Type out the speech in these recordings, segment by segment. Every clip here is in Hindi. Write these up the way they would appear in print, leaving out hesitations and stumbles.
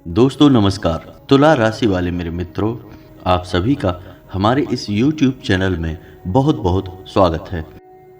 दोस्तों नमस्कार। तुला राशि वाले मेरे मित्रों, आप सभी का हमारे इस YouTube चैनल में बहुत बहुत स्वागत है।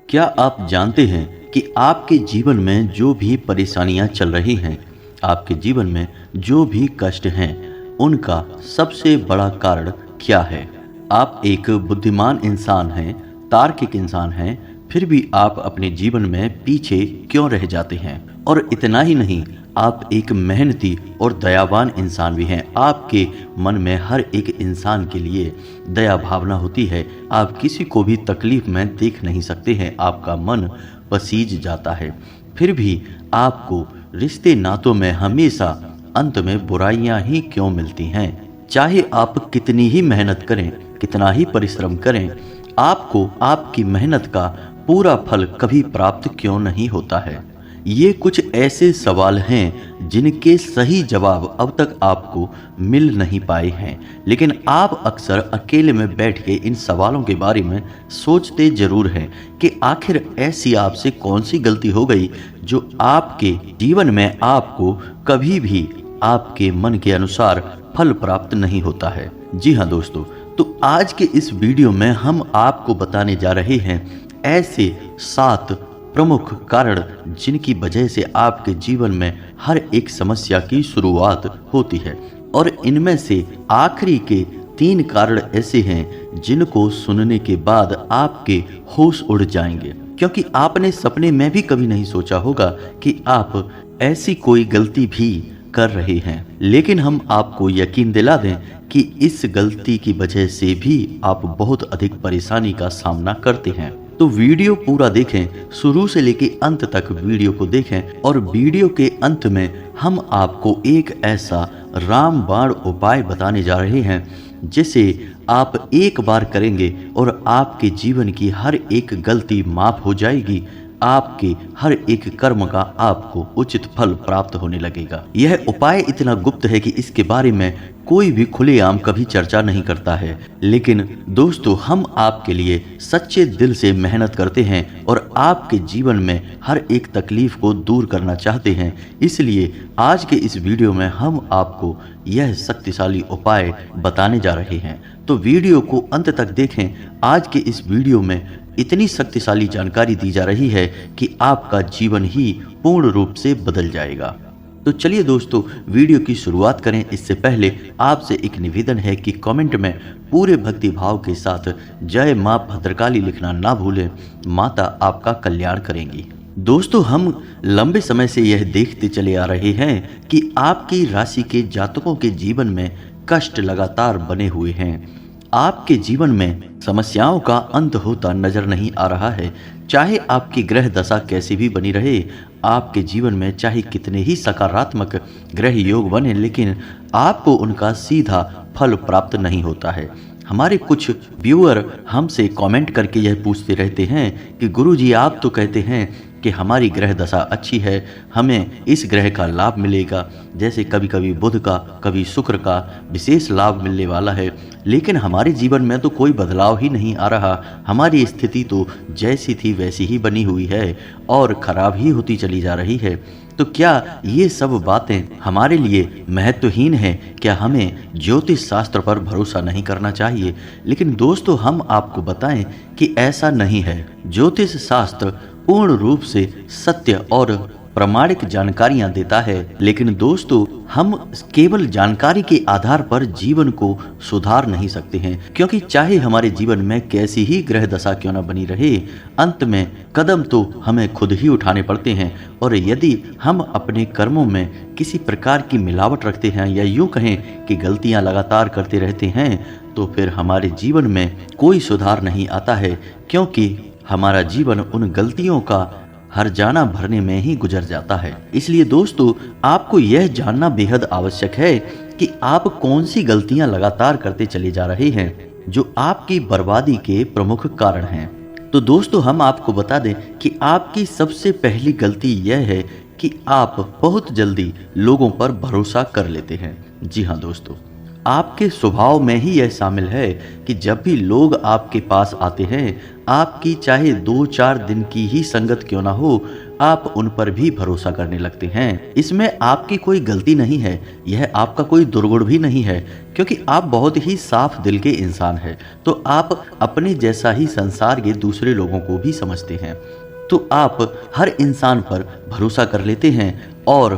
क्या आप जानते हैं कि आपके जीवन में जो भी परेशानियां चल रही हैं, आपके जीवन में जो भी कष्ट हैं, उनका सबसे बड़ा कारण क्या है? आप एक बुद्धिमान इंसान हैं, तार्किक इंसान हैं, फिर भी आप अपने जीवन में पीछे क्यों रह जाते हैं? और इतना ही नहीं, आप एक मेहनती और दयावान इंसान भी हैं। आपके मन में हर एक इंसान के लिए दया भावना होती है। आप किसी को भी तकलीफ में देख नहीं सकते हैं, आपका मन पसीज जाता है। फिर भी आपको रिश्ते नातों में हमेशा अंत में बुराइयां ही क्यों मिलती हैं? चाहे आप कितनी ही मेहनत करें, कितना ही परिश्रम करें, आपको आपकी मेहनत का पूरा फल कभी प्राप्त क्यों नहीं होता है? ये कुछ ऐसे सवाल हैं जिनके सही जवाब अब तक आपको मिल नहीं पाए हैं, लेकिन आप अक्सर अकेले में बैठ के इन सवालों के बारे में सोचते जरूर हैं कि आखिर ऐसी आपसे कौन सी गलती हो गई जो आपके जीवन में आपको कभी भी आपके मन के अनुसार फल प्राप्त नहीं होता है। जी हाँ दोस्तों, तो आज के इस वीडियो में हम आपको बताने जा रहे हैं ऐसे 7 प्रमुख कारण जिनकी वजह से आपके जीवन में हर एक समस्या की शुरुआत होती है। और इनमें से आखिरी के 3 कारण ऐसे हैं जिनको सुनने के बाद आपके होश उड़ जाएंगे, क्योंकि आपने सपने में भी कभी नहीं सोचा होगा कि आप ऐसी कोई गलती भी कर रहे हैं। लेकिन हम आपको यकीन दिला दें कि इस गलती की वजह से भी आप बहुत अधिक परेशानी का सामना करते हैं। तो वीडियो पूरा देखें, शुरू से लेके अंत तक वीडियो को देखें। और वीडियो के अंत में हम आपको एक ऐसा रामबाण उपाय बताने जा रहे हैं जिसे आप एक बार करेंगे और आपके जीवन की हर एक गलती माफ हो जाएगी। आपके हर एक कर्म का आपको उचित फल प्राप्त होने लगेगा। यह उपाय इतना गुप्त है कि इसके बारे में कोई भी खुलेआम कभी चर्चा नहीं करता है, लेकिन दोस्तों हम आपके लिए सच्चे दिल से मेहनत करते हैं और आपके जीवन में हर एक तकलीफ को दूर करना चाहते हैं। इसलिए आज के इस वीडियो में हम आपको यह शक्तिशाली उपाय बताने जा रहे हैं। तो वीडियो को अंत तक देखें। आज के इस वीडियो में इतनी शक्तिशाली जानकारी दी जा रही है कि आपका जीवन ही पूर्ण रूप से बदल जाएगा। तो चलिए दोस्तों, वीडियो की शुरुआत करें। इससे पहले आपसे एक निवेदन है कि कमेंट में पूरे भक्ति भाव के साथ जय मां भद्रकाली लिखना ना भूलें। माता आपका कल्याण करेंगी। दोस्तों, हम लंबे समय से यह देखते चले आ रहे हैं कि आपकी राशि के जातकों के जीवन में कष्ट लगातार बने हुए हैं। आपके जीवन में समस्याओं का अंत होता नजर नहीं आ रहा है। चाहे आपकी ग्रह दशा कैसी भी बनी रहे, आपके जीवन में चाहे कितने ही सकारात्मक ग्रह योग बने, लेकिन आपको उनका सीधा फल प्राप्त नहीं होता है। हमारे कुछ व्यूअर हमसे कमेंट करके यह पूछते रहते हैं कि गुरुजी, आप तो कहते हैं कि हमारी ग्रह दशा अच्छी है, हमें इस ग्रह का लाभ मिलेगा, जैसे कभी कभी बुध का, कभी शुक्र का विशेष लाभ मिलने वाला है, लेकिन हमारे जीवन में तो कोई बदलाव ही नहीं आ रहा। हमारी स्थिति तो जैसी थी वैसी ही बनी हुई है और खराब ही होती चली जा रही है। तो क्या ये सब बातें हमारे लिए महत्वहीन हैं? क्या हमें ज्योतिष शास्त्र पर भरोसा नहीं करना चाहिए? लेकिन दोस्तों, हम आपको बताएं कि ऐसा नहीं है। ज्योतिष शास्त्र पूर्ण रूप से सत्य और प्रामाणिक जानकारियां देता है, लेकिन दोस्तों हम केवल जानकारी के आधार पर जीवन को सुधार नहीं सकते हैं, क्योंकि चाहे हमारे जीवन में कैसी ही ग्रह दशा क्यों न बनी रहे, अंत में कदम तो हमें खुद ही उठाने पड़ते हैं। और यदि हम अपने कर्मों में किसी प्रकार की मिलावट रखते हैं या यूं कहें कि गलतियां लगातार करते रहते हैं, तो फिर हमारे जीवन में कोई सुधार नहीं आता है, क्योंकि हमारा जीवन उन गलतियों का हर्जाना भरने में ही गुजर जाता है। इसलिए दोस्तों, आपको यह जानना बेहद आवश्यक है कि आप कौन सी गलतियां लगातार करते चले जा रहे हैं जो आपकी बर्बादी के प्रमुख कारण हैं। तो दोस्तों, हम आपको बता दें कि आपकी सबसे पहली गलती यह है कि आप बहुत जल्दी लोगों पर भरोसा कर लेते हैं। जी हाँ दोस्तों, आपके स्वभाव में ही यह शामिल है कि जब भी लोग आपके पास आते हैं, आपकी चाहे 2-4 दिन की ही संगत क्यों ना हो, आप उन पर भी भरोसा करने लगते हैं। इसमें आपकी कोई गलती नहीं है, यह आपका कोई दुर्गुण भी नहीं है, क्योंकि आप बहुत ही साफ दिल के इंसान हैं। तो आप अपने जैसा ही संसार के दूसरे लोगों को भी समझते हैं। तो आप हर इंसान पर भरोसा कर लेते हैं और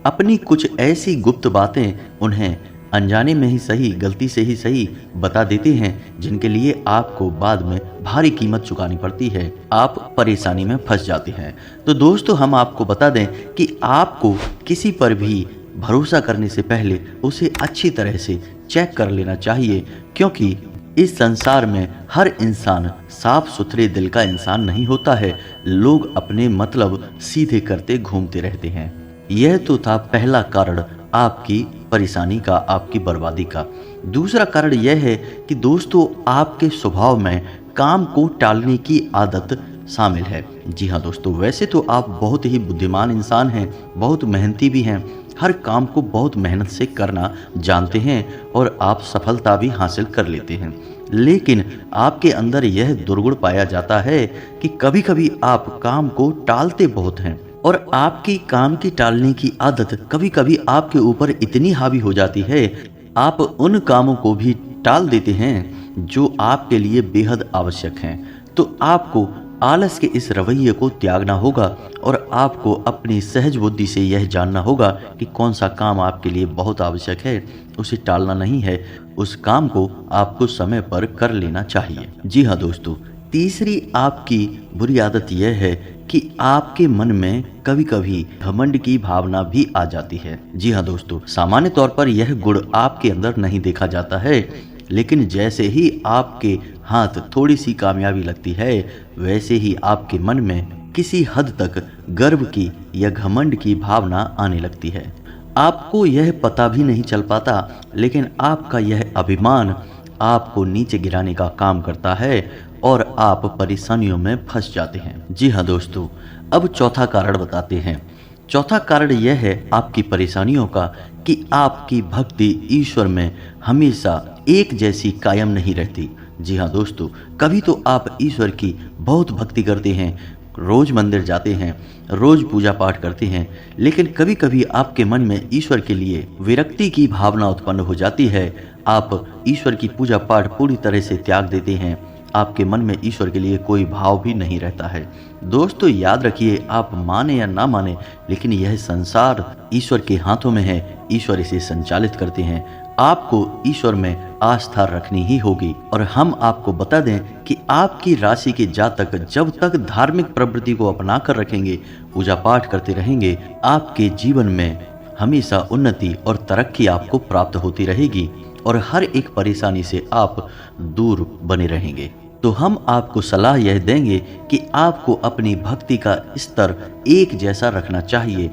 अपनी कुछ ऐसी गुप्त बातें उन्हें अनजाने में ही सही, गलती से ही सही बता देते हैं, जिनके लिए आपको बाद में भारी कीमत चुकानी पड़ती है। आप परेशानी में फंस जाते हैं। तो दोस्तों, हम आपको बता दें कि आपको किसी पर भी भरोसा करने से पहले उसे अच्छी तरह से चेक कर लेना चाहिए, क्योंकि इस संसार में हर इंसान साफ सुथरे दिल का इंसान नहीं होता है। लोग अपने मतलब सीधे करते घूमते रहते हैं। यह तो था पहला कारण आपकी परेशानी का, आपकी बर्बादी का। दूसरा कारण यह है कि दोस्तों, आपके स्वभाव में काम को टालने की आदत शामिल है। जी हाँ दोस्तों, वैसे तो आप बहुत ही बुद्धिमान इंसान हैं, बहुत मेहनती भी हैं, हर काम को बहुत मेहनत से करना जानते हैं और आप सफलता भी हासिल कर लेते हैं। लेकिन आपके अंदर यह दुर्गुण पाया जाता है कि कभी कभी आप काम को टालते बहुत हैं, और आपकी काम की टालने की आदत कभी कभी आपके ऊपर इतनी हावी हो जाती है, आप उन कामों को भी टाल देते हैं जो आपके लिए बेहद आवश्यक हैं। तो आपको आलस के इस रवैये को त्यागना होगा और आपको अपनी सहज बुद्धि से यह जानना होगा कि कौन सा काम आपके लिए बहुत आवश्यक है, उसे टालना नहीं है, उस काम को आपको समय पर कर लेना चाहिए। जी हाँ दोस्तों, तीसरी आपकी बुरी आदत यह है कि आपके मन में कभी कभी घमंड की भावना भी आ जाती है। जी हाँ दोस्तों, सामान्य तौर पर यह गुण आपके अंदर नहीं देखा जाता है, लेकिन जैसे ही आपके हाथ थोड़ी सी कामयाबी लगती है, वैसे ही आपके मन में किसी हद तक गर्व की या घमंड की भावना आने लगती है। आपको यह पता भी नहीं चल पाता, लेकिन आपका यह अभिमान आपको नीचे गिराने का काम करता है और आप परेशानियों में फंस जाते हैं। जी हाँ दोस्तों, अब चौथा कारण बताते हैं। चौथा कारण यह है आपकी परेशानियों का कि आपकी भक्ति ईश्वर में हमेशा एक जैसी कायम नहीं रहती। जी हाँ दोस्तों, कभी तो आप ईश्वर की बहुत भक्ति करते हैं, रोज मंदिर जाते हैं, रोज पूजा पाठ करते हैं, लेकिन कभी कभी आपके मन में ईश्वर के लिए विरक्ति की भावना उत्पन्न हो जाती है। आप ईश्वर की पूजा पाठ पूरी तरह से त्याग देते हैं, आपके मन में ईश्वर के लिए कोई भाव भी नहीं रहता है। दोस्तों याद रखिए, आप माने या ना माने, लेकिन यह संसार ईश्वर के हाथों में है, ईश्वर इसे संचालित करते हैं। आपको ईश्वर में आस्था रखनी ही होगी। और हम आपको बता दें कि आपकी राशि के जातक जब तक धार्मिक प्रवृत्ति को अपना कर रखेंगे, पूजा पाठ करते रहेंगे, आपके जीवन में हमेशा उन्नति और तरक्की आपको प्राप्त होती रहेगी और हर एक परेशानी से आप दूर बने रहेंगे। तो हम आपको सलाह यह देंगे कि आपको अपनी भक्ति का स्तर एक जैसा रखना चाहिए,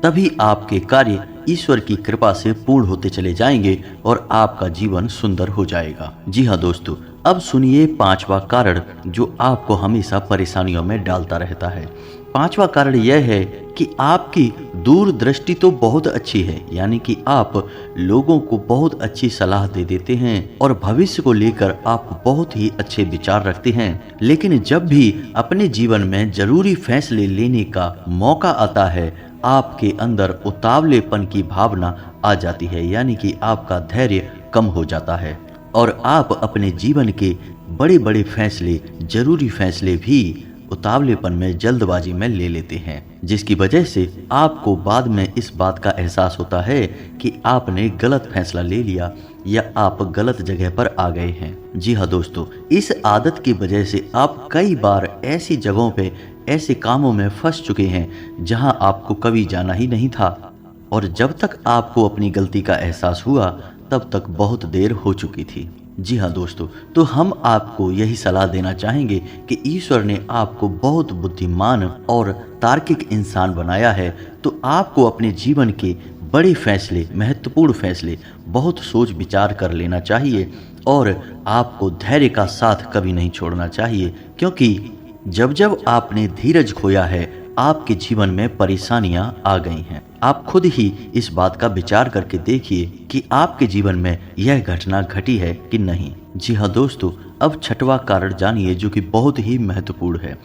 तभी आपके कार्य ईश्वर की कृपा से पूर्ण होते चले जाएंगे और आपका जीवन सुंदर हो जाएगा। जी हाँ दोस्तों, अब सुनिए पांचवा कारण जो आपको हमेशा परेशानियों में डालता रहता है। पांचवा कारण यह है कि आपकी दूरदृष्टि तो बहुत अच्छी है, यानी कि आप लोगों को बहुत अच्छी सलाह दे देते हैं और भविष्य को लेकर आप बहुत ही अच्छे विचार रखते हैं, लेकिन जब भी अपने जीवन में जरूरी फैसले लेने का मौका आता है, आपके अंदर उतावलेपन की भावना आ जाती है, यानी कि आपका धैर्य कम हो जाता है और आप अपने जीवन के बड़े बड़े फैसले, जरूरी फैसले भी उतावलेपन में, जल्दबाजी में ले लेते हैं, जिसकी वजह से आपको बाद में इस बात का एहसास होता है कि आपने गलत फैसला ले लिया या आप गलत जगह पर आ गए हैं। जी हाँ दोस्तों, इस आदत की वजह से आप कई बार ऐसी जगहों पे, ऐसे कामों में फंस चुके हैं जहां आपको कभी जाना ही नहीं था, और जब तक आपको अपनी गलती का एहसास हुआ तब तक बहुत देर हो चुकी थी। जी हाँ दोस्तों, तो हम आपको यही सलाह देना चाहेंगे कि ईश्वर ने आपको बहुत बुद्धिमान और तार्किक इंसान बनाया है, तो आपको अपने जीवन के बड़े फैसले, महत्वपूर्ण फैसले बहुत सोच विचार कर लेना चाहिए और आपको धैर्य का साथ कभी नहीं छोड़ना चाहिए, क्योंकि जब जब आपने धीरज खोया है, आपके जीवन में परेशानियां आ गई हैं। आप खुद ही इस बात का विचार करके देखिए कि आपके जीवन में यह घटना घटी है कि नहीं। जी हाँ दोस्तों, अब छठवां कारण जानिए जो कि बहुत ही महत्वपूर्ण है।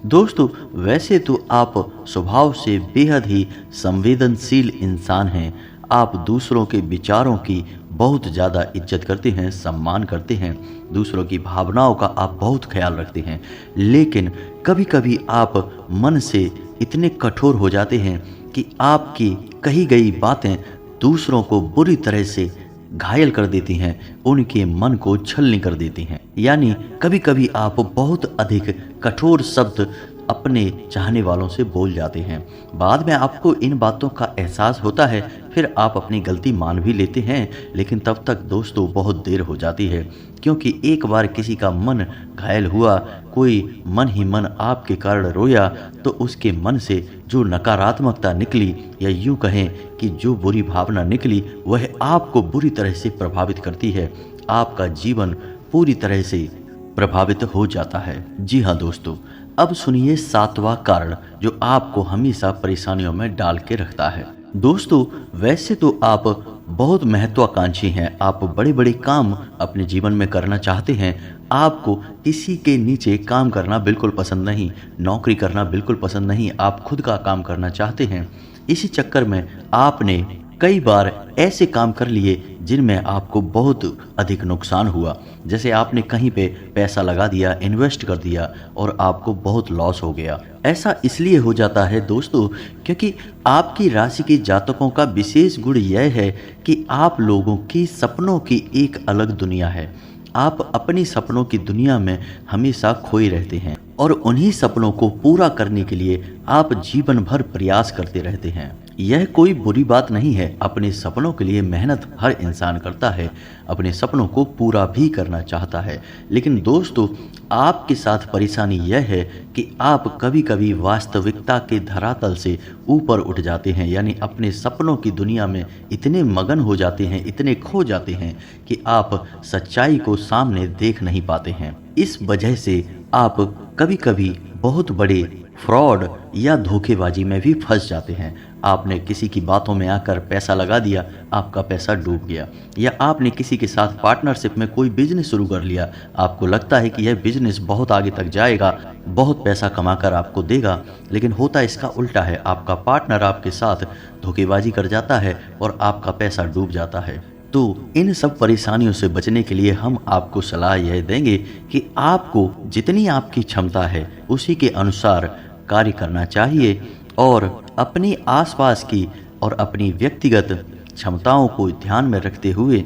दोस्तों, वैसे तो आप स्वभाव से बेहद ही संवेदनशील इंसान हैं। आप दूसरों के विचारों की बहुत ज़्यादा इज्जत करते हैं, सम्मान करते हैं, दूसरों की भावनाओं का आप बहुत ख्याल रखते हैं। लेकिन कभी-कभी आप मन से इतने कठोर हो जाते हैं कि आपकी कही गई बातें दूसरों को बुरी तरह से घायल कर देती हैं, उनके मन को छलनी कर देती हैं। यानी कभी-कभी आप बहुत अधिक कठोर शब्द अपने चाहने वालों से बोल जाते हैं। बाद में आपको इन बातों का एहसास होता है, फिर आप अपनी गलती मान भी लेते हैं, लेकिन तब तक दोस्तों बहुत देर हो जाती है, क्योंकि एक बार किसी का मन घायल हुआ, कोई मन ही मन आपके कारण रोया, तो उसके मन से जो नकारात्मकता निकली, या यूँ कहें कि जो बुरी भावना निकली, वह आपको बुरी तरह से प्रभावित करती है। आपका जीवन पूरी तरह से प्रभावित हो जाता है। जी हाँ दोस्तों, अब सुनिए 7वां कारण जो आपको हमेशा परेशानियों में डाल के रखता है। दोस्तों, वैसे तो आप बहुत महत्वाकांक्षी हैं, आप बड़े बड़े काम अपने जीवन में करना चाहते हैं। आपको किसी के नीचे काम करना बिल्कुल पसंद नहीं, नौकरी करना बिल्कुल पसंद नहीं, आप खुद का काम करना चाहते हैं। इसी चक्कर में आपने कई बार ऐसे काम कर लिए जिनमें आपको बहुत अधिक नुकसान हुआ। जैसे आपने कहीं पे पैसा लगा दिया, इन्वेस्ट कर दिया, और आपको बहुत लॉस हो गया। ऐसा इसलिए हो जाता है दोस्तों, क्योंकि आपकी राशि के जातकों का विशेष गुण यह है कि आप लोगों की सपनों की एक अलग दुनिया है। आप अपनी सपनों की दुनिया में हमेशा खोए रहते हैं, और उन्हीं सपनों को पूरा करने के लिए आप जीवन भर प्रयास करते रहते हैं। यह कोई बुरी बात नहीं है, अपने सपनों के लिए मेहनत हर इंसान करता है, अपने सपनों को पूरा भी करना चाहता है। लेकिन दोस्तों, आपके साथ परेशानी यह है कि आप कभी-कभी वास्तविकता के धरातल से ऊपर उठ जाते हैं, यानी अपने सपनों की दुनिया में इतने मगन हो जाते हैं, इतने खो जाते हैं कि आप सच्चाई को सामने देख नहीं पाते हैं। इस वजह से आप कभी-कभी बहुत बड़े फ्रॉड या धोखेबाजी में भी फंस जाते हैं। आपने किसी की बातों में आकर पैसा लगा दिया, आपका पैसा डूब गया। या आपने किसी के साथ पार्टनरशिप में कोई बिजनेस शुरू कर लिया, आपको लगता है कि यह बिजनेस बहुत आगे तक जाएगा, बहुत पैसा कमाकर आपको देगा, लेकिन होता इसका उल्टा है। आपका पार्टनर आपके साथ धोखेबाजी कर जाता है और आपका पैसा डूब जाता है। तो इन सब परेशानियों से बचने के लिए हम आपको सलाह यह देंगे कि आपको जितनी आपकी क्षमता है उसी के अनुसार कार्य करना चाहिए, और अपने आसपास की और अपनी व्यक्तिगत क्षमताओं को ध्यान में रखते हुए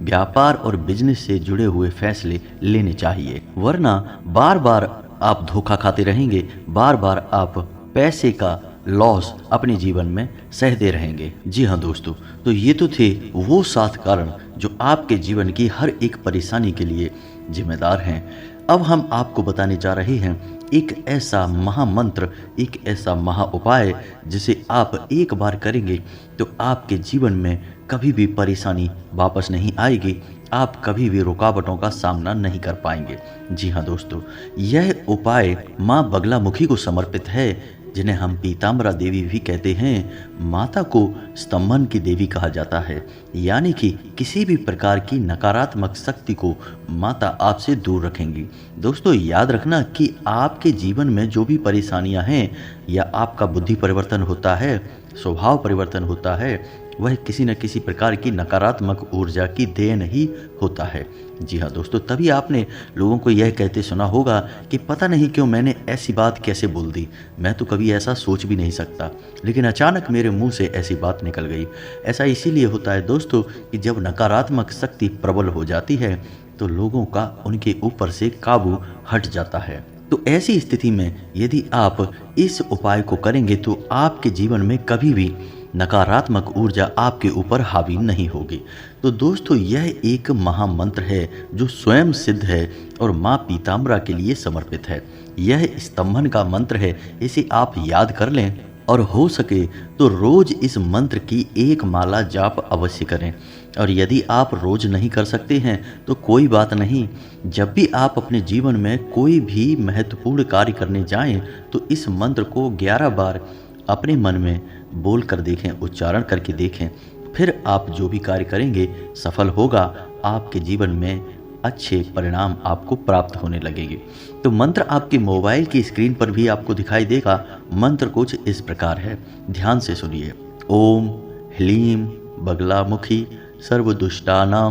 व्यापार और बिजनेस से जुड़े हुए फैसले लेने चाहिए। वरना बार बार आप धोखा खाते रहेंगे, बार बार आप पैसे का लॉस अपने जीवन में सहते रहेंगे। जी हाँ दोस्तों, तो ये तो थे वो 7 कारण जो आपके जीवन की हर एक परेशानी के लिए जिम्मेदार हैं। अब हम आपको बताने जा रहे हैं एक ऐसा महामंत्र, एक ऐसा महा उपाय जिसे आप एक बार करेंगे तो आपके जीवन में कभी भी परेशानी वापस नहीं आएगी, आप कभी भी रुकावटों का सामना नहीं कर पाएंगे। जी हाँ दोस्तों, यह उपाय माँ बगलामुखी को समर्पित है, जिन्हें हम पीताम्बरा देवी भी कहते हैं। माता को स्तंभन की देवी कहा जाता है, यानी कि किसी भी प्रकार की नकारात्मक शक्ति को माता आपसे दूर रखेंगी। दोस्तों, याद रखना कि आपके जीवन में जो भी परेशानियां हैं, या आपका बुद्धि परिवर्तन होता है, स्वभाव परिवर्तन होता है, वह किसी न किसी प्रकार की नकारात्मक ऊर्जा की देन ही होता है। जी हाँ दोस्तों, तभी आपने लोगों को यह कहते सुना होगा कि पता नहीं क्यों मैंने ऐसी बात कैसे बोल दी, मैं तो कभी ऐसा सोच भी नहीं सकता, लेकिन अचानक मेरे मुंह से ऐसी बात निकल गई। ऐसा इसीलिए होता है दोस्तों कि जब नकारात्मक शक्ति प्रबल हो जाती है तो लोगों का उनके ऊपर से काबू हट जाता है। तो ऐसी स्थिति में यदि आप इस उपाय को करेंगे तो आपके जीवन में कभी भी नकारात्मक ऊर्जा आपके ऊपर हावी नहीं होगी। तो दोस्तों, यह एक महामंत्र है जो स्वयं सिद्ध है और माँ पीताम्बरा के लिए समर्पित है। यह स्तंभन का मंत्र है, इसे आप याद कर लें, और हो सके तो रोज इस मंत्र की एक माला जाप अवश्य करें। और यदि आप रोज नहीं कर सकते हैं तो कोई बात नहीं, जब भी आप अपने जीवन में कोई भी महत्वपूर्ण कार्य करने जाएं तो इस मंत्र को 11 बार अपने मन में बोल कर देखें, उच्चारण करके देखें, फिर आप जो भी कार्य करेंगे सफल होगा। आपके जीवन में अच्छे परिणाम आपको प्राप्त होने लगेंगे। तो मंत्र आपके मोबाइल की स्क्रीन पर भी आपको दिखाई देगा। मंत्र कुछ इस प्रकार है, ध्यान से सुनिए। ओम ह्लीं बगलामुखी सर्वदुष्टानां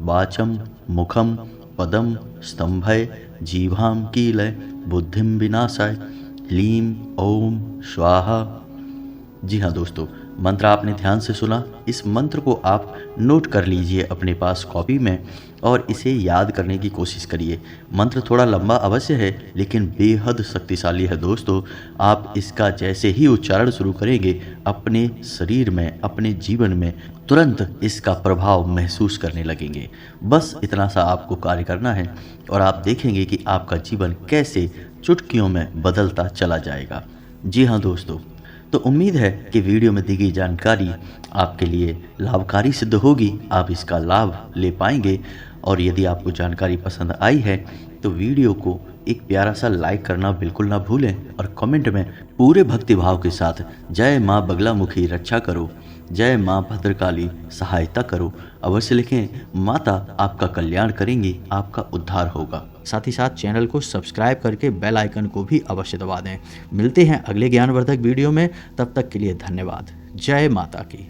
वाचं मुखं पदं स्तंभय जीवां कीलय बुद्धिं विनाशाय ह्लीं ओम स्वाहा। जी हाँ दोस्तों, मंत्र आपने ध्यान से सुना। इस मंत्र को आप नोट कर लीजिए अपने पास कॉपी में और इसे याद करने की कोशिश करिए। मंत्र थोड़ा लंबा अवश्य है लेकिन बेहद शक्तिशाली है दोस्तों। आप इसका जैसे ही उच्चारण शुरू करेंगे अपने शरीर में, अपने जीवन में तुरंत इसका प्रभाव महसूस करने लगेंगे। बस इतना सा आपको कार्य करना है और आप देखेंगे कि आपका जीवन कैसे चुटकियों में बदलता चला जाएगा। जी हाँ दोस्तों, तो उम्मीद है कि वीडियो में दी गई जानकारी आपके लिए लाभकारी सिद्ध होगी, आप इसका लाभ ले पाएंगे। और यदि आपको जानकारी पसंद आई है तो वीडियो को एक प्यारा सा लाइक करना बिल्कुल ना भूलें और कमेंट में पूरे भक्तिभाव के साथ जय माँ बगलामुखी रक्षा करो, जय माँ भद्रकाली सहायता करो अवश्य लिखें। माता आपका कल्याण करेंगी, आपका उद्धार होगा। साथ ही साथ चैनल को सब्सक्राइब करके बेल आइकन को भी अवश्य दबा दें। मिलते हैं अगले ज्ञानवर्धक वीडियो में, तब तक के लिए धन्यवाद। जय माता की।